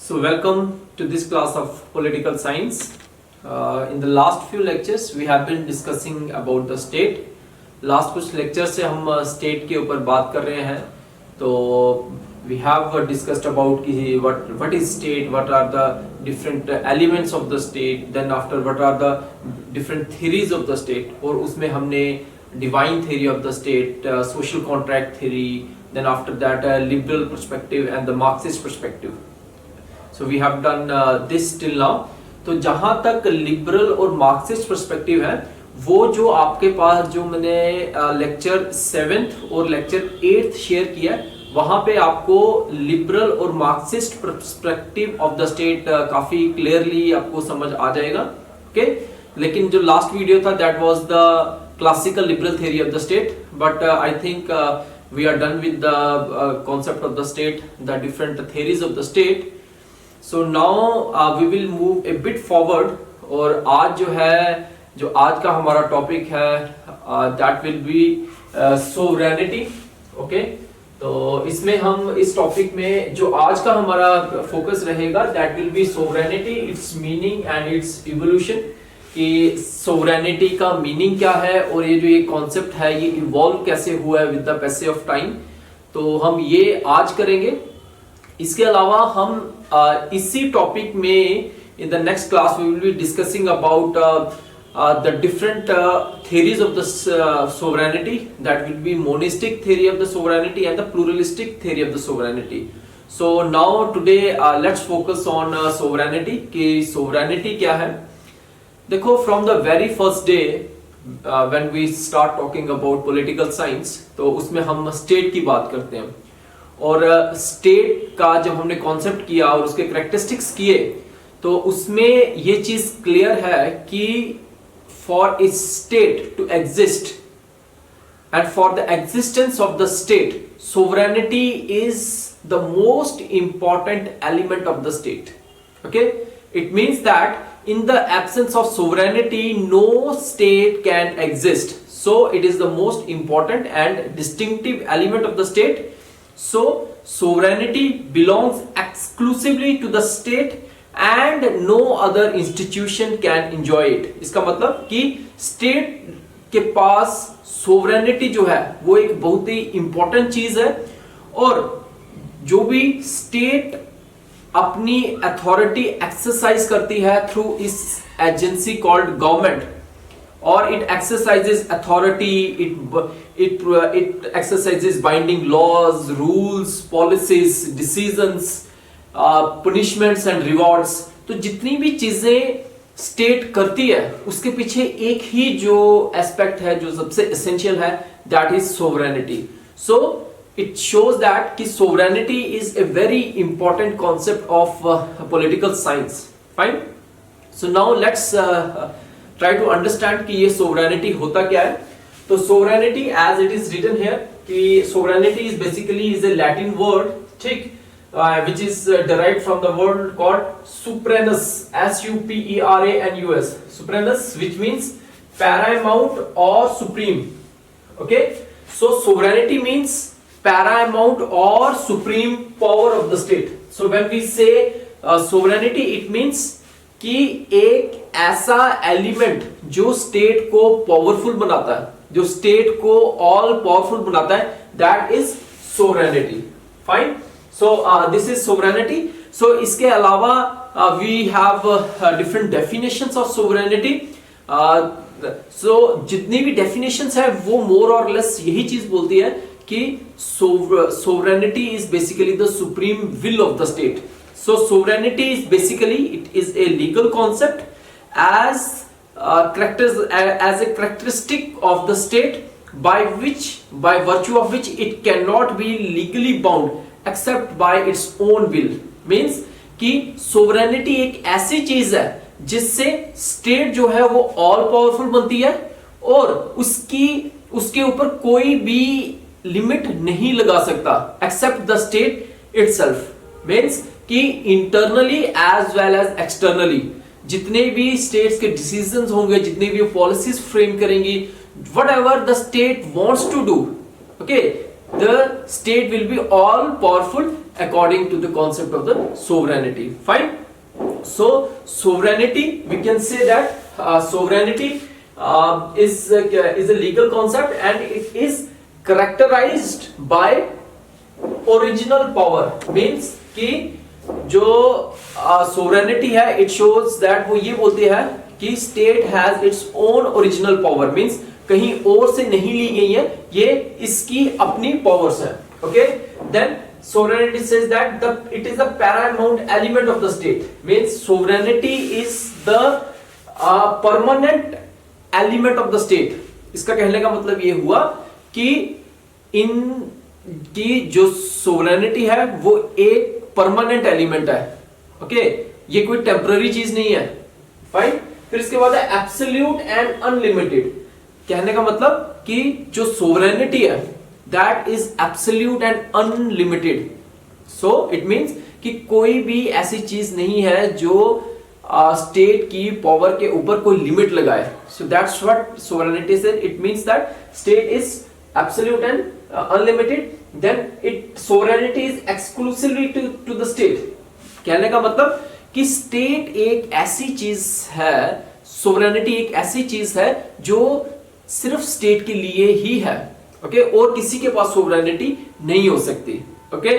So welcome to this class of political science. In the last few lectures we have been discussing about the state. Last कुछ lectures से हम state के ऊपर बात कर रहे हैं. तो we have discussed about कि what is state, what are the different elements of the state, then after what are the different theories of the state. और उसमें हमने divine theory of the state, social contract theory, then after that liberal perspective and the Marxist perspective. So we have done this till now. तो जहाँ तक liberal और Marxist perspective है वो जो आपके पास जो मैंने लेक्चर 7th और लेक्चर 8th शेयर किया है वहाँ पे आपको लिबरल और Marxist perspective of the state काफी क्लियरली आपको समझ आ जाएगा. ओके लेकिन जो लास्ट वीडियो था that was the classical liberal theory of the state, but I think we are done with the concept of the state, the different theories of the state. So now we will move a bit forward. और आज जो है जो आज का हमारा topic है that will be sovereignty. Okay तो इसमें हम इस टॉपिक में जो आज का हमारा फोकस रहेगा that will be sovereignty, its meaning and its evolution. कि sovereignty का मीनिंग क्या है और ये जो ये कॉन्सेप्ट है ये इवॉल्व कैसे हुआ है with the passage of time, तो हम ये आज करेंगे. इसके अलावा हम इसी टॉपिक में in the next class we will be discussing about the different theories of the sovereignty, that will be monistic theory of the sovereignty and the pluralistic theory of the sovereignty. So now today let's focus on sovereignty. कि sovereignty क्या है. देखो from the very first day when we start talking about political science तो उसमें हम state की बात करते हैं और स्टेट का जब हमने कॉन्सेप्ट किया और उसके कैरेक्टरिस्टिक्स किए तो उसमें ये चीज क्लियर है कि for a state to exist and for the existence of the state sovereignty is the most important element of the state. Okay it means that in the absence of sovereignty no state can exist. So it is the most important and distinctive element of the state. So sovereignty belongs exclusively to the state and no other institution can enjoy it. इसका मतलब कि state के पास sovereignty जो है वो एक बहुत ही important चीज है और जो भी state अपनी authority exercise करती है through इस agency called government or it exercises authority, it exercises binding laws, rules, policies, decisions, punishments and rewards. तो जितनी भी चीजें स्टेट करती है उसके पीछे एक ही जो एस्पेक्ट है जो सबसे एसेंशियल है that is sovereignty. So it shows that कि sovereignty is a very important concept of political science. Fine. So now let's try to understand कि ये sovereignty होता क्या है. तो sovereignty as it is written here कि sovereignty is basically is a Latin word, ठीक, which is derived from the word called supranus, S-U-P-E-R-A-N-U-S, supranus, which means paramount or supreme. Okay, so sovereignty means paramount or supreme power of the state. So when we say sovereignty it means कि एक ऐसा element जो state को powerful बनाता है, जो state को all powerful बनाता है, that is sovereignty. Fine. So this is sovereignty. So इसके अलावा we have different definitions of sovereignty. So जितनी भी डेफिनेशंस है वो मोर और लेस यही चीज बोलती है कि sovereignty is basically the supreme will of the state. So sovereignty is basically it is a legal concept as a characteristic of the state by virtue of which it cannot be legally bound except by its own will. Means कि sovereignty एक ऐसी चीज है जिससे state जो है वो all powerful बनती है और उसके ऊपर कोई भी लिमिट नहीं लगा सकता except the state itself. Means कि internally as well as externally जितने भी स्टेट्स के डिसीजंस होंगे, जितने भी पॉलिसीज फ्रेम करेंगी, whatever the state wants to do, okay, the state will be all powerful according to the concept of the sovereignty. Fine. So sovereignty, we can say that sovereignty is a legal concept and it is characterized by original power. Means कि जो sovereignty है, it shows that वो ये बोलती है कि state has its own original power. Means कहीं और से नहीं ली गई है, ये इसकी अपनी powers है. Okay, then sovereignty says that it is the paramount element of the state. Means sovereignty is the permanent element of the state. इसका कहने का मतलब ये हुआ कि इनकी जो sovereignty है वो एक परमानेंट एलिमेंट है. ओके, ये कोई टेम्पररी चीज नहीं है. फाइन. फिर इसके बाद है एब्सोल्यूट एंड अनलिमिटेड. कहने का मतलब कि जो सोवरेनिटी है that is absolute and unlimited. So it means कि कोई भी ऐसी चीज नहीं है जो स्टेट की पावर के ऊपर कोई लिमिट लगाए. सो that's what sovereignty said. It means that state is absolute and unlimited. then it sovereignty is exclusively to the state. कहने का मतलब कि स्टेट एक ऐसी चीज है, सोवरेनिटी एक ऐसी चीज है जो सिर्फ स्टेट के लिए ही है. ओके, और किसी के पास सोवरेनिटी नहीं हो सकती. ओके,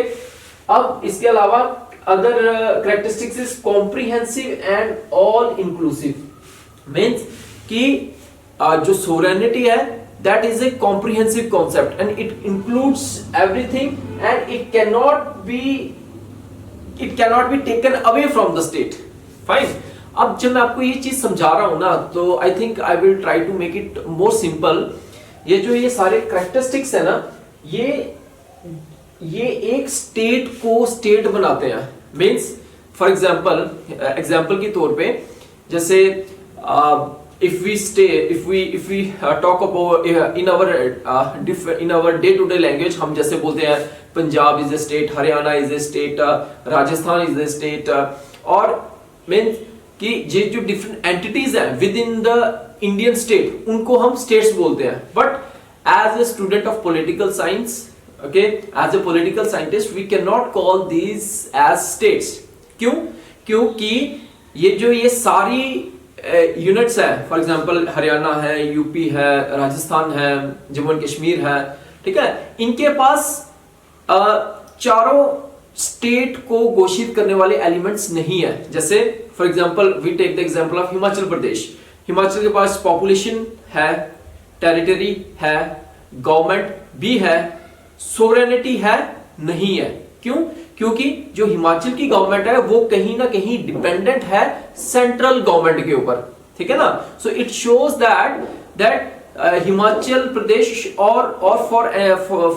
अब इसके अलावा other characteristics is comprehensive and all inclusive. Means कि जो सोवरेनिटी है that is a comprehensive concept and it includes everything and it cannot be taken away from the state. Fine. अब जब मैं आपको ये चीज समझा रहा हूं ना, तो I think I will try to make it more simple. ये सारे characteristics है ना, ये एक स्टेट को स्टेट बनाते हैं. मीन्स फॉर एग्जाम्पल के तौर पे, जैसे if we talk about in our day to day language, हम जैसे बोलते हैं Punjab is a state, Haryana is a state, Rajasthan is a state, और मीन कि ये जो डिफरेंट एंटिटीज हैं within the Indian state, उनको हम स्टेट्स बोलते हैं. But as a student of political science, okay, as a political scientist, we can not call these as states. क्योंकि ये सारी यूनिट्स है, फॉर एग्जांपल हरियाणा है, यूपी है, राजस्थान है, जम्मू एंड कश्मीर है, ठीक है, इनके पास चारों स्टेट को घोषित करने वाले एलिमेंट्स नहीं है. जैसे for example we take the example of Himachal Pradesh. Himachal के पास पॉपुलेशन है, टेरिटरी है, गवर्नमेंट भी है, सोवरेनिटी है नहीं है. क्योंकि जो हिमाचल की गवर्नमेंट है वो कहीं ना कहीं डिपेंडेंट है सेंट्रल गवर्नमेंट के ऊपर. ठीक है ना. So it shows that Himachal Pradesh और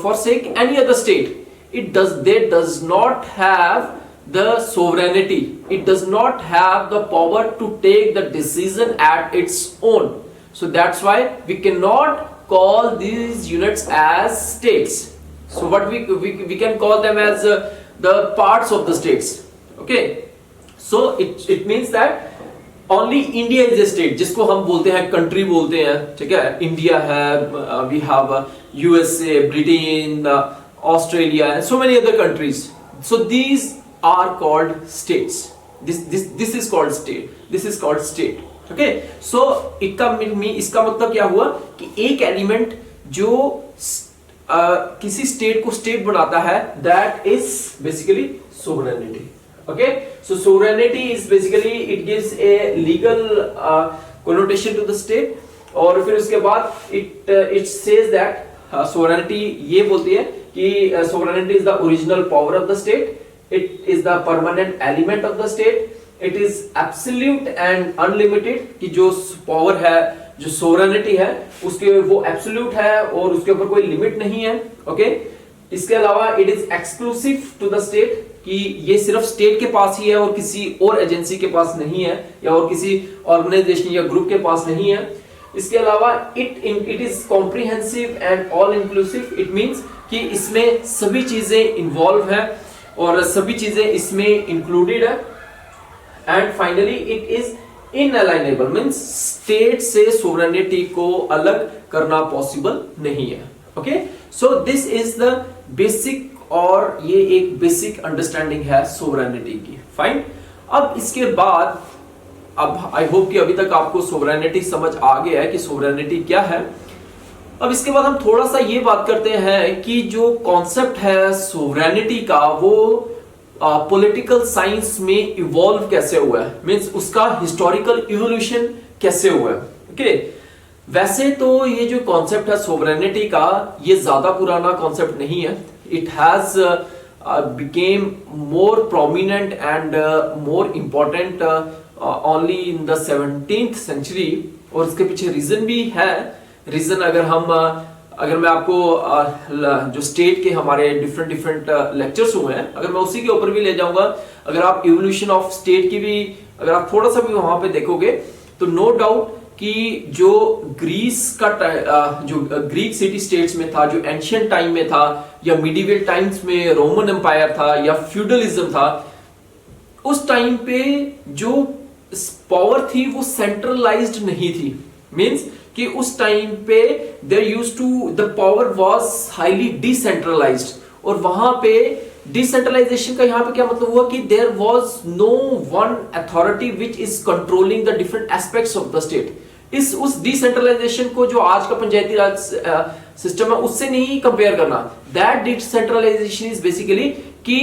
for sake any other state, they does not have the sovereignty, it does not have the power to take the decision at its own. So that's why we cannot call these units as states. So what we can call them as the parts of the states. Okay, so it means that only India is a state, जिसको हम बोलते हैं country बोलते हैं. ठीक है, India है, we have USA, Britain, Australia, and so many other countries. So these are called states. This is called state. This is called state. Okay. So इसका मतलब क्या हुआ कि एक एलिमेंट जो किसी स्टेट को स्टेट बनाता है, that is basically sovereignty. Okay. So sovereignty is basically it gives a legal connotation to the state. और फिर उसके बाद it says that sovereignty ये बोलती है कि sovereignty is the original power of the state, it is the permanent element of the state, it is absolute and unlimited, कि जो power है, जो sovereignty है उसके वो absolute है और उसके ऊपर कोई limit नहीं है. okay? इसके अलावा it is exclusive to the state, कि ये सिर्फ स्टेट के पास ही है और किसी और एजेंसी के पास नहीं है या और किसी ऑर्गेनाइजेशन या ग्रुप के पास नहीं है. इसके अलावा it is comprehensive and all inclusive. It means कि इसमें सभी चीजें इन्वॉल्व है और सभी चीजें इसमें इंक्लूडेड है. And finally it is inalienable, means state से सोवरेनिटी को अलग करना पॉसिबल नहीं है. Okay, so this is the basic और ये एक बेसिक अंडरस्टैंडिंग है सोवरेनिटी की। फाइन। अब इसके बाद, अब आई होप कि अभी तक आपको सोवरेनिटी समझ आ गया है कि सोवरेनिटी क्या है। अब इसके बाद हम थोड़ा सा ये बात करते हैं कि जो कॉन्सेप्ट है सोवरेनिटी का वो पॉलिटिकल साइंस में इवॉल्व कैसे हुआ है, मींस उसका हिस्टोरिकल इवोल्यूशन कैसे हुआ है। ओके, वैसे तो ये जो कॉन्सेप्ट है सोवरेनिटी का, ये ज्यादा पुराना कॉन्सेप्ट नहीं है। It has become more prominent and more important only in the 17th century, और इसके पीछे रीजन भी है। रीजन अगर मैं आपको जो स्टेट के हमारे डिफरेंट लेक्चर्स हुए हैं, अगर मैं उसी के ऊपर भी ले जाऊंगा, अगर आप इवोल्यूशन ऑफ स्टेट की भी अगर आप थोड़ा सा भी वहां पे देखोगे, तो नो डाउट कि जो ग्रीस का जो ग्रीक सिटी स्टेट्स में था, जो एंशियंट टाइम में था, या मिडिवल टाइम्स में रोमन एम्पायर था, या फ्यूडलिज्म था, उस टाइम पे जो पावर थी वो सेंट्रलाइज्ड नहीं थी। मींस कि उस टाइम पे there used to the power was highly decentralised, और वहां पे डिसेंट्रलाइजेशन का यहां पे क्या मतलब हुआ कि there was no one authority which is controlling the different aspects of the state. उस डिसेंट्रलाइजेशन को जो आज का पंचायती राज सिस्टम है उससे नहीं कंपेयर करना। दैट डिसेंट्रलाइजेशन इज बेसिकली कि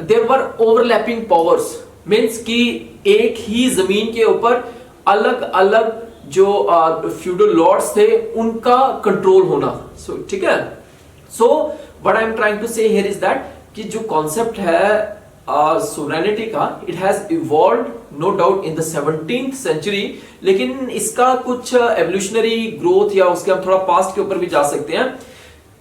there were overlapping powers, means कि एक ही जमीन के ऊपर अलग अलग जो फ्यूडल लॉर्ड्स थे उनका कंट्रोल होना। सो ठीक है। So what I am trying to say here is that कि जो कॉन्सेप्ट है सोवरेनिटी का, it has evolved no doubt in the 17th century, लेकिन इसका कुछ एवोल्यूशनरी ग्रोथ या उसके हम थोड़ा पास्ट के ऊपर भी जा सकते हैं।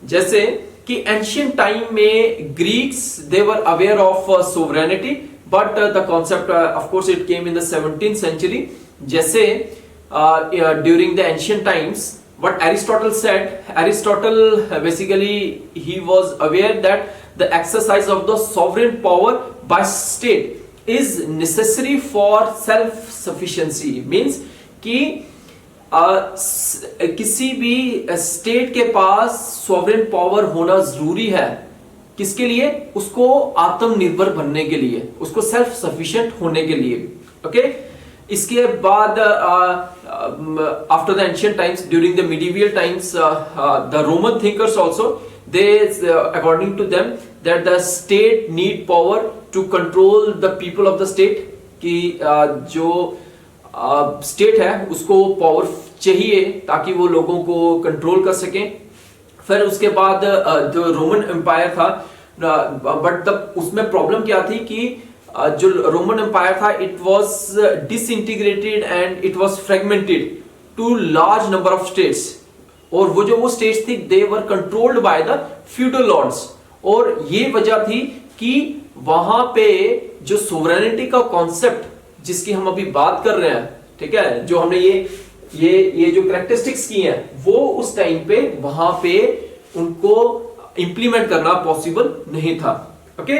जैसे कि एंशियंट टाइम में Greeks they were aware of sovereignty, but the concept of course it came in the 17th century. जैसे during the ancient times, what Aristotle said, Aristotle basically he was aware that the exercise of the sovereign power by state is necessary for self sufficiency, means कि किसी भी state के पास sovereign power होना जरूरी है। किसके लिए? उसको आत्मनिर्भर बनने के लिए, उसको सेल्फ सफिशिएंट होने के लिए। ओके, इसके बाद after the ancient times, during the medieval times, the Roman thinkers also, they according to them that the state need power to control the people of the state, कि जो state है उसको power चाहिए ताकि वो लोगों को कंट्रोल कर सकें। फिर उसके बाद जो रोमन एम्पायर था, बट उसमें प्रॉब्लम क्या थी कि जो रोमन एम्पायर था it was disintegrated and it was fragmented to large number of states, और वो स्टेट्स थी they were controlled by the feudal lords, और ये वजह थी कि वहां पे जो सोवरेनिटी का कॉन्सेप्ट जिसकी हम अभी बात कर रहे हैं, ठीक है, जो हमने ये जो कैरेक्टरिस्टिक्स की हैं वो उस टाइम पे वहां पे उनको इंप्लीमेंट करना पॉसिबल नहीं था। ओके,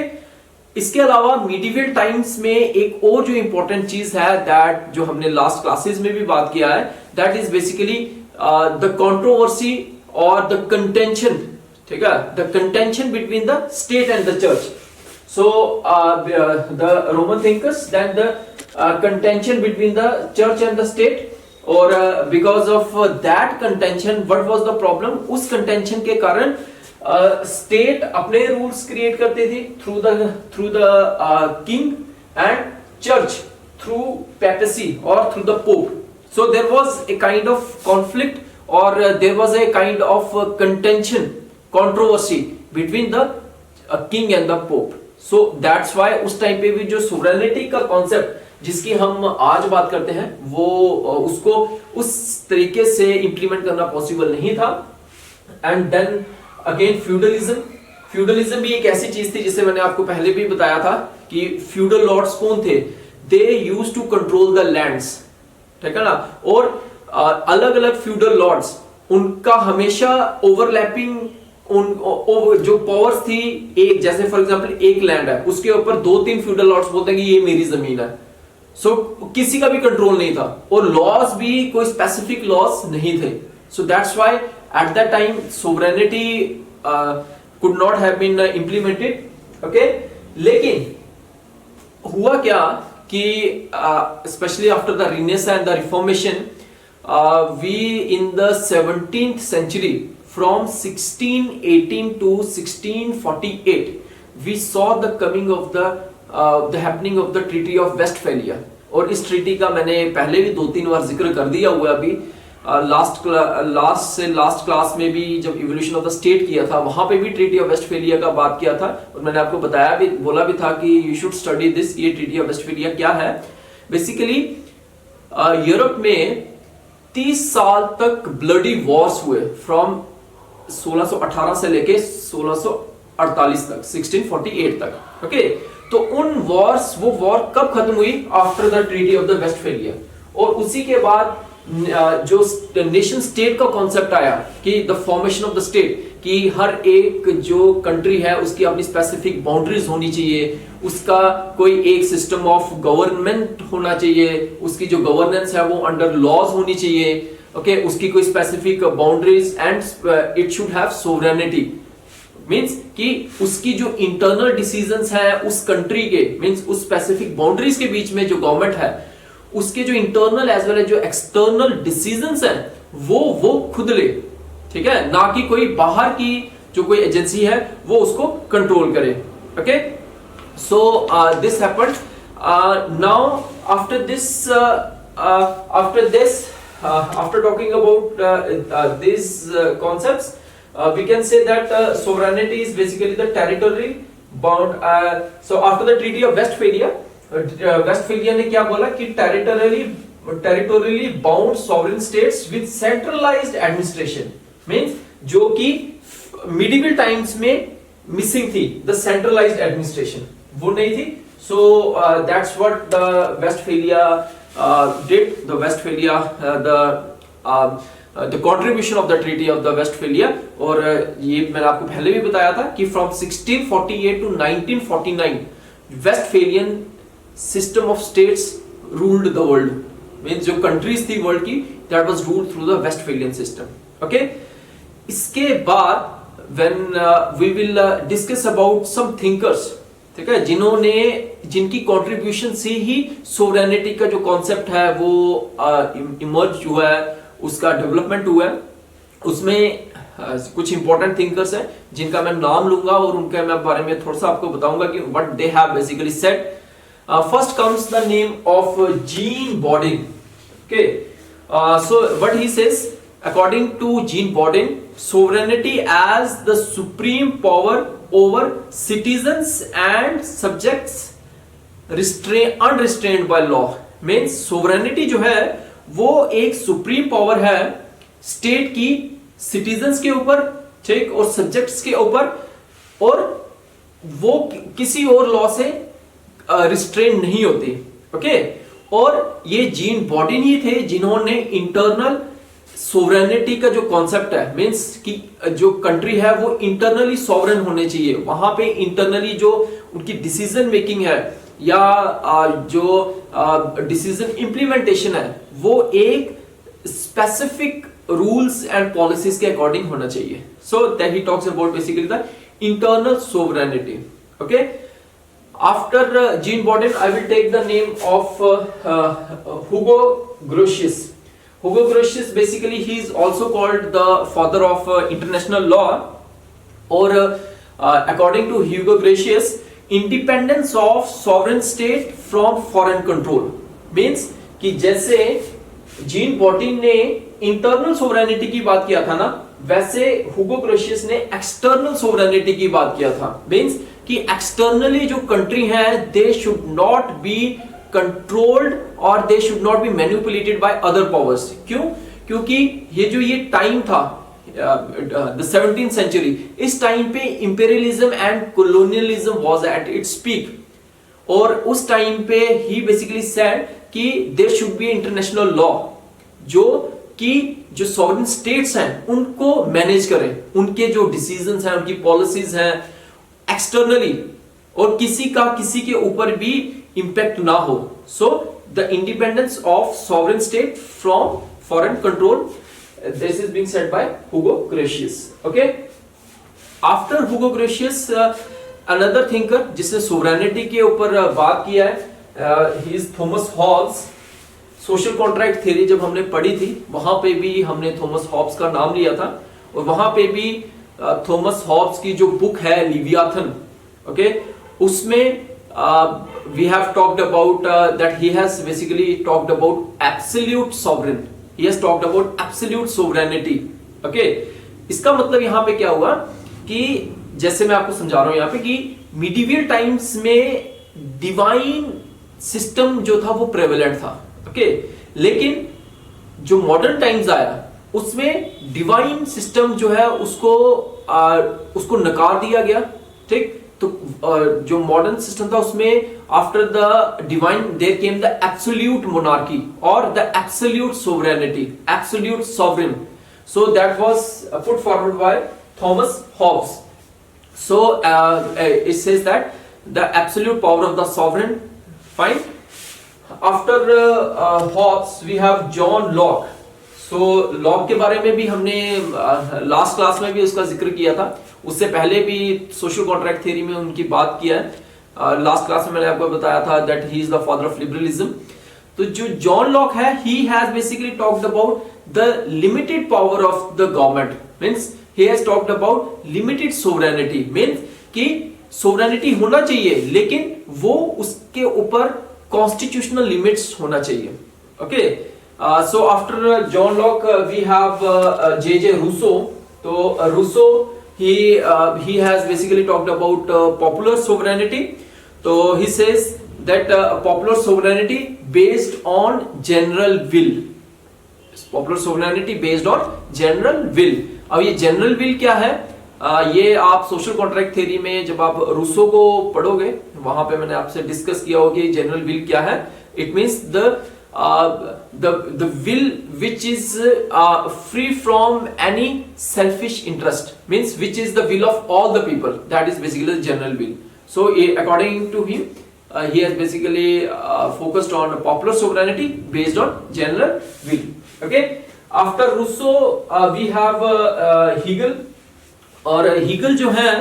इसके अलावा मिडिवल टाइम्स में एक और जो इंपॉर्टेंट चीज है दैट जो हमने लास्ट क्लासेस में भी बात किया है, that is basically the controversy और द कंटेंशन, ठीक है, the contention between the state and the church. So the Roman thinkers that the contention between the church and the state, और because of that contention what was the problem, उस contention के कारण state अपने rules create करते थे through the king and church through papacy और through the pope. So there was a kind of conflict और there was a kind of contention, controversy between the king and the pope. So that's why उस time पे भी जो sovereignty का concept जिसकी हम आज बात करते हैं वो उसको उस तरीके से इंप्लीमेंट करना पॉसिबल नहीं था। एंड देन अगेन फ्यूडलिज्म भी एक ऐसी चीज थी जिसे मैंने आपको पहले भी बताया था कि फ्यूडल लॉर्ड्स कौन थे, they used to control the lands, ठीक है ना, और अलग अलग फ्यूडल लॉर्ड्स उनका हमेशा ओवरलैपिंग जो पावर्स थी, एक जैसे फॉर एग्जांपल एक लैंड है उसके ऊपर 2-3 फ्यूडल लॉर्ड्स बोलते हैं कि ये मेरी जमीन है। सो किसी का भी कंट्रोल नहीं था और लॉज भी कोई स्पेसिफिक लॉज नहीं थे। सो that's why at that time sovereignty could not have been implemented. Okay, लेकिन हुआ क्या कि especially after the Renaissance and the Reformation, we in the 17th century from 1618 to 1648 we saw the coming of the happening of the Treaty of Westphalia. और इस treaty का मैंने पहले भी 2-3 बार जिक्र कर दिया हुआ अभी लास्ट क्लास में भी जब इवोल्यूशन ऑफ द स्टेट किया था वहां पे भी ट्रीटी ऑफ वेस्टफेलिया का बात किया था और मैंने आपको बताया भी बोला भी था कि यू शुड स्टडी दिस, ये ट्रीटी ऑफ वेस्टफेलिया क्या है. बेसिकली यूरोप में 30 साल तक ब्लडी वॉर्स हुए फ्रॉम 1618 से लेके 1648 तक 1648 तक. ओके, तो उन वॉर्स वो वॉर कब खत्म हुई? After the treaty of the Westphalia. और उसी के बाद जो नेशन स्टेट का कॉन्सेप्ट आया कि the formation of the state, कि हर एक जो कंट्री है उसकी अपनी स्पेसिफिक बाउंड्रीज होनी चाहिए, उसका कोई एक सिस्टम ऑफ गवर्नमेंट होना चाहिए, उसकी जो गवर्नेंस है वो अंडर लॉज होनी चाहिए. ओके, उसकी कोई specific boundaries and it should have sovereignty. Means कि उसकी जो इंटरनल डिसीजंस हैं उस कंट्री के, मींस उस स्पेसिफिक बाउंड्रीज के बीच में जो गवर्नमेंट है उसके जो इंटरनल एज वेल एज जो एक्सटर्नल डिसीजंस हैं वो खुद ले. ठीक है, ना कि कोई बाहर की जो कोई एजेंसी है वो उसको कंट्रोल करे. Okay, so this happened. Now after talking about this concepts, we can say that sovereignty is basically the territory bound. So after the treaty of Westphalia, Westphalia ने क्या बोला कि territorially bound sovereign states with centralised administration. Means जो कि medieval times में missing थी, the centralised administration वो नहीं थी. So that's what the Westphalia did. The Westphalia the contribution of the treaty of the Westphalia. और ये मैंने आपको पहले भी बताया था कि from 1648 to 1949 Westphalian system of states ruled the world. Means जो कंट्रीज थी वर्ल्ड की, that was ruled through the Westphalian system. Okay, इसके बाद when we will discuss about some thinkers, ठीक है, जिनकी कंट्रीब्यूशन से ही सोवरेनिटी का जो कॉन्सेप्ट है वो इमर्ज हुआ है, उसका डेवलपमेंट हुआ है. उसमें कुछ इंपॉर्टेंट थिंकर्स हैं जिनका मैं नाम लूंगा और उनके मैं बारे में थोड़ा सा आपको बताऊंगा कि what they have basically said. First comes the name of Jean Bodin. Okay, so what he says, according to Jean Bodin, sovereignty as the supreme power over citizens and subjects unrestrained by law. means sovereignty जो है वो एक supreme power है state की citizens के ऊपर, ठीक, और सब्जेक्ट्स के ऊपर, और वो किसी और लॉ से रिस्ट्रेन नहीं होती. ओके, और ये जीन बॉडिन ही थे जिन्होंने इंटरनल सोवरेनिटी का जो कॉन्सेप्ट है, मींस कि जो कंट्री है वो इंटरनली सॉवरेन होने चाहिए, वहां पे इंटरनली जो उनकी डिसीजन मेकिंग है या जो डिसीजन इंप्लीमेंटेशन है वो एक स्पेसिफिक रूल्स एंड पॉलिसीज के अकॉर्डिंग होना चाहिए. So that he talks about basically the internal sovereignty. Okay, after Jean Bodin I will take the name of Hugo Grotius. Hugo Grotius, basically he is also called the father of international law. Or according to Hugo Grotius, independence of sovereign state from foreign control means कि जैसे gene बॉटिन ने internal sovereignty की बात किया था ना, वैसे हुगो Grotius ने एक्सटर्नल सोवरेनिटी की बात किया था. मींस कि एक्सटर्नली जो कंट्री है they should not be controlled और they should not be manipulated by other powers. क्यों? क्योंकि ये टाइम था द 17th सेंचुरी, इस टाइम पे imperialism and colonialism was at its peak. और उस टाइम पे ही बेसिकली सेड कि there should be international law जो कि जो सॉवरेन स्टेट्स हैं उनको मैनेज करें, उनके जो डिसीजंस हैं, उनकी पॉलिसीज हैं एक्सटर्नली, और किसी के ऊपर भी इम्पैक्ट ना हो. So the independence of sovereign state from foreign control, this is being said by Hugo Grotius. Okay, after Hugo Grotius another thinker जिसने सोवरेनिटी के ऊपर बात किया है, he is Thomas Hobbes. Social contract theory जब हमने पढ़ी थी वहां पे भी हमने थॉमस हॉब्स का नाम लिया था, और वहां पे भी थॉमस हॉब्स की जो बुक है लिवियाथन, ओके, उसमें we have talked about that he has basically talked about absolute sovereign, he has talked about absolute sovereignty, okay। इसका मतलब यहाँ पे क्या हुआ कि जैसे मैं आपको समझा रहा हूं यहाँ पे कि मिडिवियल टाइम्स में डिवाइन सिस्टम जो था वो प्रेवेलेंट था, ओके, लेकिन जो मॉडर्न टाइम्स आया उसमें डिवाइन सिस्टम जो है उसको नकार दिया गया, ठीक। तो जो मॉडर्न सिस्टम था उसमें after the divine there came the absolute monarchy और the absolute sovereignty, absolute sovereign, so that was put forward by Thomas Hobbes. So it says that the absolute power of the sovereign, fine. After Hobbes we have John Locke. So Locke के बारे में भी हमने last class में भी उसका जिक्र किया था, उससे पहले भी सोशल कॉन्ट्रैक्ट थ्योरी में उनकी बात किया है। लास्ट क्लास में मैंने आपको बताया था that he is the father of liberalism. तो जो जॉन लॉक है, he has basically talked about the limited power of the government, means he has talked about limited sovereignty, means कि सोवरेनिटी होना चाहिए लेकिन वो उसके ऊपर कॉन्स्टिट्यूशनल लिमिट्स होना चाहिए, okay. So after John Locke we have J Rousseau. तो Rousseau he has basically talked about popular sovereignty. So he says that popular sovereignty based on general will, popular sovereignty based on general will। अब ये general will क्या है, ये आप social contract theory में जब आप रूसो को पढ़ोगे वहां पे मैंने आपसे डिस्कस किया होगा कि जनरल विल क्या है। It means the will which is free from any selfish interest, means which is the will of all the people, that is basically the general will. So according to him he has basically focused on popular sovereignty based on general will, okay। after Rousseau we have Hegel। और Hegel जो है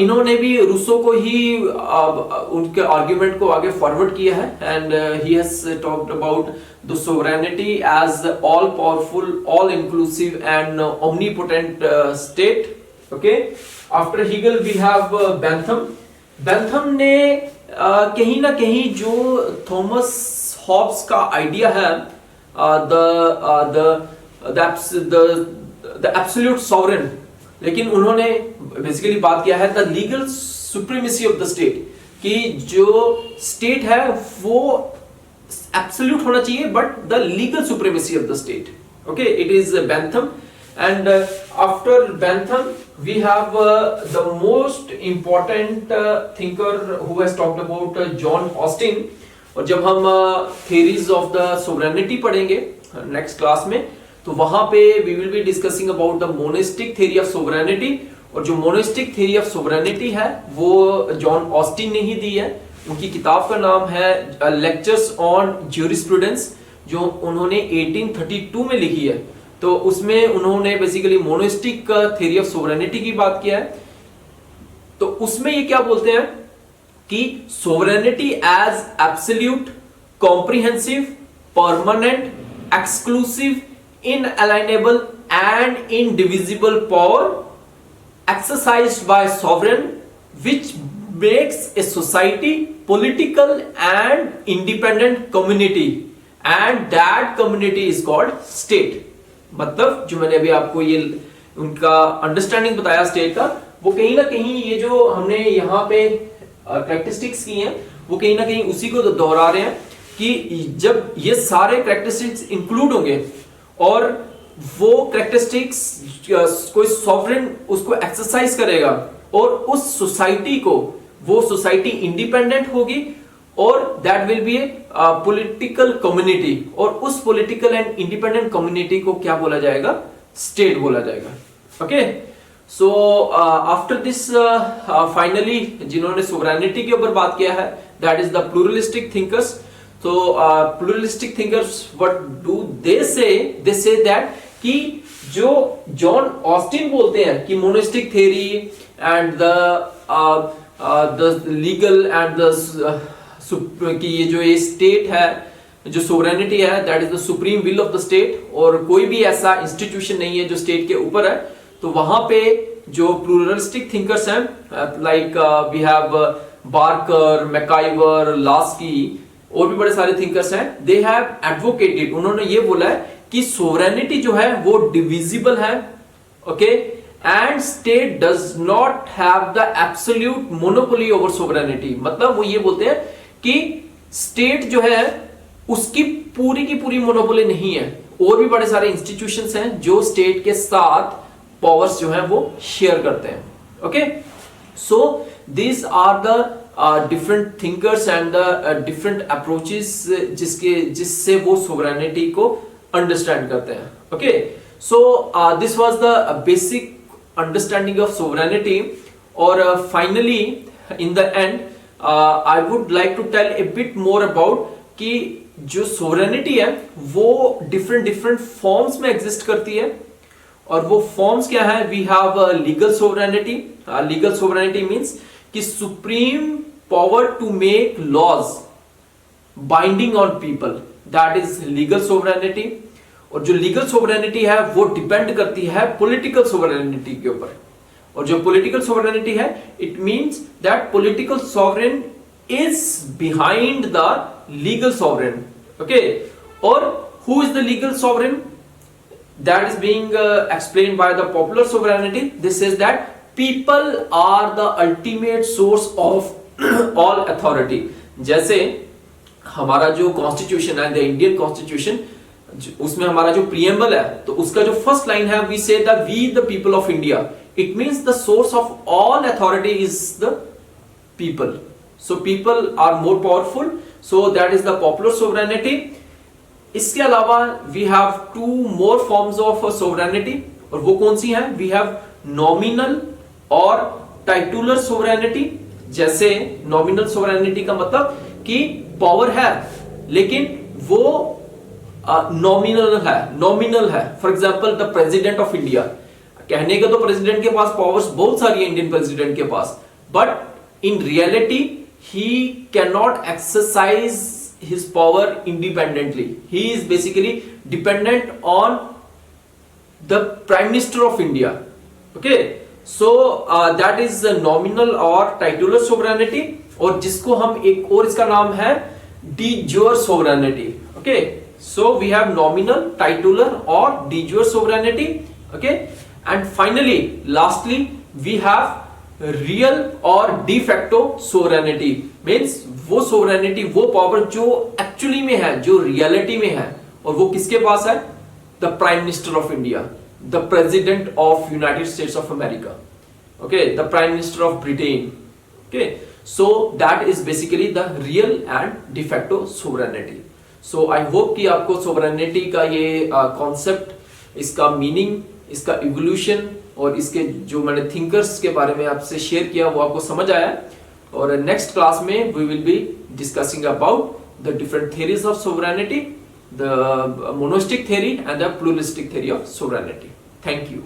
इन्होंने भी Rousseau को ही उनके argument को आगे forward किया है, and he has talked about the sovereignty as all powerful, all inclusive and omnipotent state, okay. After Hegel we have Bentham. Bentham ने कहीं ना कहीं जो थॉमस हॉब्स का आइडिया है द एब्सोल्यूट सॉवरेन, लेकिन उन्होंने बेसिकली बात किया है the legal supremacy of the state, कि जो स्टेट है वो एब्सोल्यूट होना चाहिए but the legal supremacy of the state, okay. It is Bentham. And after Bentham we have the most important thinker who has talked about John Austin. और जब हम theories of the sovereignty पढ़ेंगे next class में, तो वहां पे we will be discussing about the monistic theory of sovereignty. और जो मोनेस्टिक थ्योरी ऑफ सोवरेनिटी है वो जॉन ऑस्टिन ने ही दी है। उनकी किताब का नाम है लेक्चर्स ऑन ज्यूरिस्प्रूडेंस, जो उन्होंने 1832 में लिखी है। तो उसमें उन्होंने basically monastic theory of sovereignty की बात किया है। तो उसमें ये क्या बोलते हैं कि sovereignty as absolute, comprehensive, permanent, exclusive, inalienable and indivisible power exercised by sovereign which makes a society political and independent community and that community is called state। मतलब जो मैंने अभी आपको ये उनका अंडरस्टैंडिंग बताया स्टेट का, वो कहीं ना कहीं ये जो हमने यहाँ पे कैरेक्टरिस्टिक्स की हैं वो कहीं ना कहीं उसी को दोहरा रहे हैं कि जब ये सारे कैरेक्टरिस्टिक्स इंक्लूड होंगे और वो कैरेक्टरिस्टिक्स कोई सॉवरेन उसको एक्सरसाइज करेगा और उस सोसाइटी को, वो सोसाइटी इंडिपेंडेंट होगी और that will be A political community, और उस पॉलिटिकल एंड इंडिपेंडेंट कम्युनिटी को क्या बोला जाएगा, स्टेट बोला जाएगा, okay. So after this finally जिन्होंने सोवरेनिटी के ऊपर बात किया है that is the pluralistic thinkers. So pluralistic thinkers, what do they say? They say that कि जो जॉन ऑस्टिन बोलते हैं कि monistic theory and the legal and the कि ये स्टेट है, जो सोवरेनिटी है, that is the supreme will of the state, और कोई भी ऐसा इंस्टीट्यूशन नहीं है जो स्टेट के ऊपर है। तो वहां पे जो प्लूरलिस्टिक थिंकर्स हैं, like we have Barker, MacIver, Laski, और भी बड़े सारे थिंकर्स हैं, दे हैव एडवोकेटेड, उन्होंने ये बोला है कि सोवरेनिटी जो है वो डिविजिबल है, okay, and state does not have the absolute monopoly over sovereignty. मतलब वो ये बोलते हैं कि स्टेट जो है उसकी पूरी की पूरी मोनोपोली नहीं है, और भी बड़े सारे इंस्टीट्यूशंस हैं जो स्टेट के साथ पावर्स जो है वो शेयर करते हैं, okay. So these are the different thinkers and the different approaches जिससे वो sovereignty को understand करते हैं, okay। So this was the basic understanding of sovereignty, और finally in the end I would like to tell a bit more about कि जो sovereignty है वो different forms में exist करती है, और वो फॉर्म्स क्या है? We have legal sovereignty. Legal sovereignty means कि supreme power to make laws binding on people, that is legal sovereignty. और जो लीगल सोवरेनिटी है वो डिपेंड करती है पॉलिटिकल सोवरेनिटी के ऊपर, और जो पॉलिटिकल सोवरेनिटी है it means that political sovereign is behind the legal sovereign, okay. और who is the legal sovereign? That is being explained by the popular sovereignty. This is that people are the ultimate source of all authority. जैसे हमारा जो constitution है, the Indian constitution, उसमें हमारा जो preamble है, तो उसका जो फर्स्ट लाइन है, we say that we the people of India, it means the source of all authority is the people. So people are more powerful, so that is the popular sovereignty. इसके अलावा we have two more forms of sovereignty, और वो कौन सी हैं? We have nominal और titular sovereignty. जैसे nominal sovereignty का मतलब कि पावर है लेकिन वो नॉमिनल है। For example the president of India, कहने का तो प्रेसिडेंट के पास पावर्स बहुत सारी है, इंडियन प्रेसिडेंट के पास, but in reality he can not exercise his power independently. He is basically dependent on the Prime Minister of India, okay। So that is the nominal or titular sovereignty, और जिसको हम एक और इसका नाम है de jure sovereignty, okay। So we have nominal, titular or de jure sovereignty, okay। And finally lastly we have real और de facto sovereignty, means वो सोवरेनिटी, वो पावर जो एक्चुअली में है, जो रियलिटी में है, और वो किसके पास है? The prime minister of India, the president of United states of America, okay, the prime minister of Britain, okay. So that is basically the real and de facto sovereignty. So I hope कि आपको sovereignty का ये concept, इसका meaning, इसका evolution और इसके जो मैंने थिंकर्स के बारे में आपसे शेयर किया वो आपको समझ आया। और नेक्स्ट क्लास में we will be discussing about the different theories of sovereignty, the monistic theory and the pluralistic theory of sovereignty. Thank you.